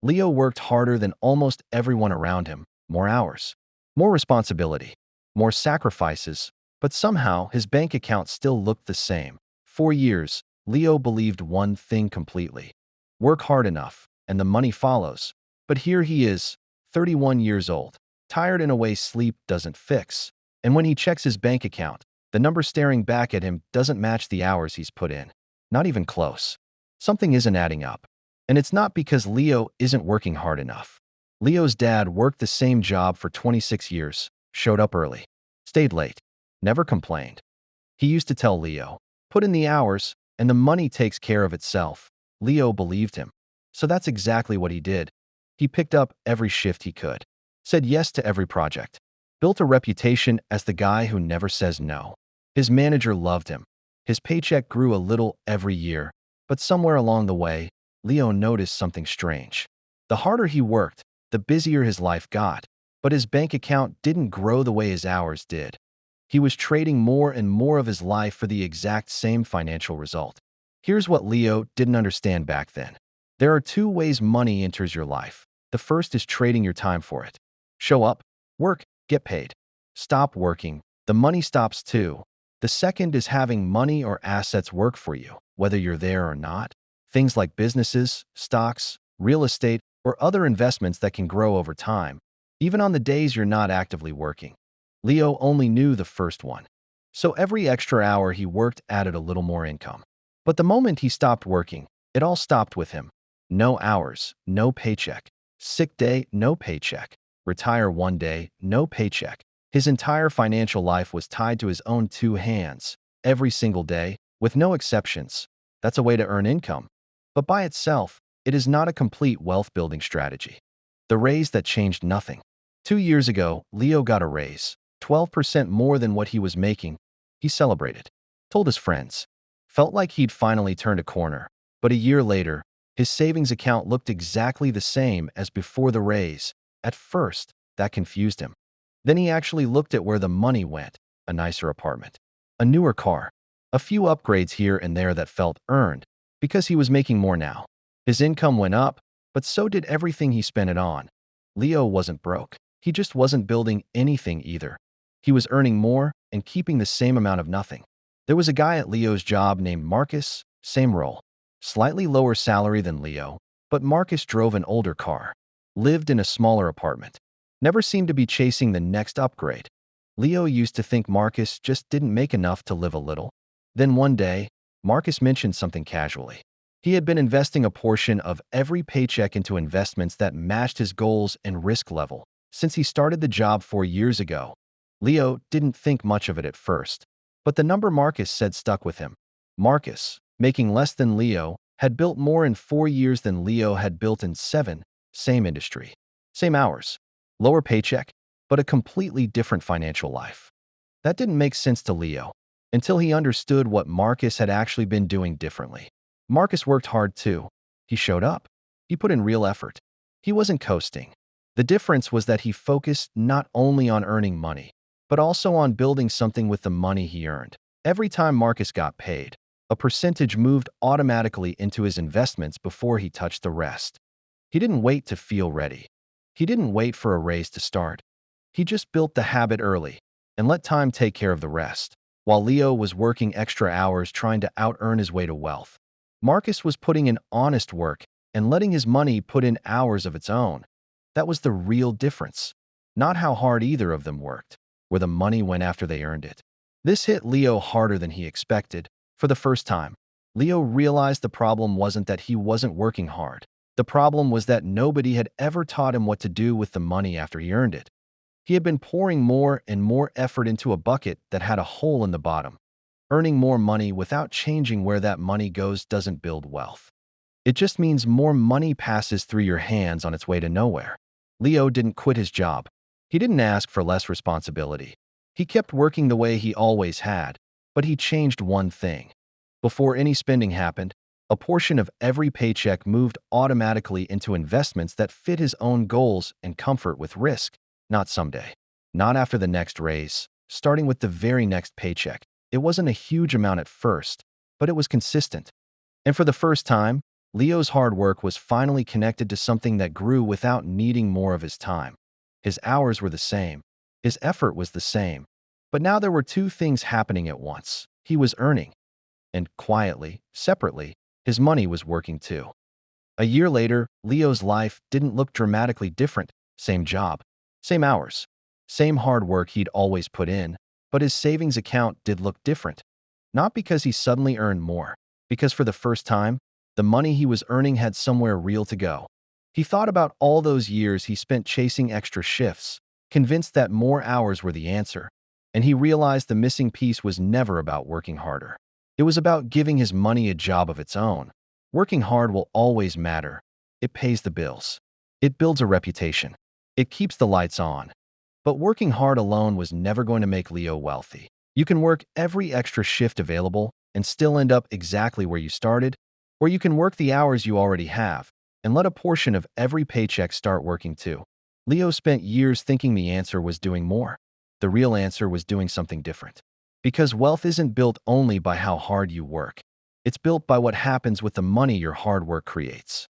Leo worked harder than almost everyone around him, more hours, more responsibility, more sacrifices, but somehow his bank account still looked the same. For years, Leo believed one thing completely: work hard enough, and the money follows. But here he is, 31 years old, tired in a way sleep doesn't fix. And when he checks his bank account, the number staring back at him doesn't match the hours he's put in. Not even close. Something isn't adding up. And it's not because Leo isn't working hard enough. Leo's dad worked the same job for 26 years, showed up early, stayed late, never complained. He used to tell Leo, "Put in the hours, and the money takes care of itself." Leo believed him. So that's exactly what he did. He picked up every shift he could, said yes to every project, built a reputation as the guy who never says no. His manager loved him. His paycheck grew a little every year, but somewhere along the way, Leo noticed something strange. The harder he worked, the busier his life got, but his bank account didn't grow the way his hours did. He was trading more and more of his life for the exact same financial result. Here's what Leo didn't understand back then. There are two ways money enters your life. The first is trading your time for it. Show up, work, get paid. Stop working, the money stops too. The second is having money or assets work for you, whether you're there or not. Things like businesses, stocks, real estate, or other investments that can grow over time, even on the days you're not actively working. Leo only knew the first one. So every extra hour he worked added a little more income. But the moment he stopped working, it all stopped with him. No hours, no paycheck. Sick day, no paycheck. Retire one day, no paycheck. His entire financial life was tied to his own two hands, every single day, with no exceptions. That's a way to earn income. But by itself, it is not a complete wealth-building strategy. The raise that changed nothing. 2 years ago, Leo got a raise, 12% more than what he was making. He celebrated, told his friends, felt like he'd finally turned a corner. But a year later, his savings account looked exactly the same as before the raise. At first, that confused him. Then he actually looked at where the money went: a nicer apartment, a newer car, a few upgrades here and there that felt earned, because he was making more now. His income went up, but so did everything he spent it on. Leo wasn't broke. He just wasn't building anything either. He was earning more and keeping the same amount of nothing. There was a guy at Leo's job named Marcus, same role, slightly lower salary than Leo, but Marcus drove an older car, lived in a smaller apartment, never seemed to be chasing the next upgrade. Leo used to think Marcus just didn't make enough to live a little. Then one day, Marcus mentioned something casually. He had been investing a portion of every paycheck into investments that matched his goals and risk level since he started the job 4 years ago. Leo didn't think much of it at first, but the number Marcus said stuck with him. Marcus, making less than Leo, had built more in 4 years than Leo had built in 7, same industry, same hours, lower paycheck, but a completely different financial life. That didn't make sense to Leo until he understood what Marcus had actually been doing differently. Marcus worked hard too. He showed up. He put in real effort. He wasn't coasting. The difference was that he focused not only on earning money, but also on building something with the money he earned. Every time Marcus got paid, a percentage moved automatically into his investments before he touched the rest. He didn't wait to feel ready. He didn't wait for a raise to start. He just built the habit early and let time take care of the rest. While Leo was working extra hours trying to out-earn his way to wealth, Marcus was putting in honest work and letting his money put in hours of its own. That was the real difference. Not how hard either of them worked, where the money went after they earned it. This hit Leo harder than he expected. For the first time, Leo realized the problem wasn't that he wasn't working hard. The problem was that nobody had ever taught him what to do with the money after he earned it. He had been pouring more and more effort into a bucket that had a hole in the bottom. Earning more money without changing where that money goes doesn't build wealth. It just means more money passes through your hands on its way to nowhere. Leo didn't quit his job. He didn't ask for less responsibility. He kept working the way he always had, but he changed one thing. Before any spending happened, a portion of every paycheck moved automatically into investments that fit his own goals and comfort with risk. Not someday. Not after the next raise. Starting with the very next paycheck. It wasn't a huge amount at first, but it was consistent. And for the first time, Leo's hard work was finally connected to something that grew without needing more of his time. His hours were the same. His effort was the same. But now there were two things happening at once. He was earning, and quietly, separately, his money was working too. A year later, Leo's life didn't look dramatically different. Same job, same hours, same hard work he'd always put in, but his savings account did look different. Not because he suddenly earned more, because for the first time, the money he was earning had somewhere real to go. He thought about all those years he spent chasing extra shifts, convinced that more hours were the answer, and he realized the missing piece was never about working harder. It was about giving his money a job of its own. Working hard will always matter. It pays the bills. It builds a reputation. It keeps the lights on. But working hard alone was never going to make Leo wealthy. You can work every extra shift available and still end up exactly where you started, or you can work the hours you already have and let a portion of every paycheck start working too. Leo spent years thinking the answer was doing more. The real answer was doing something different. Because wealth isn't built only by how hard you work. It's built by what happens with the money your hard work creates.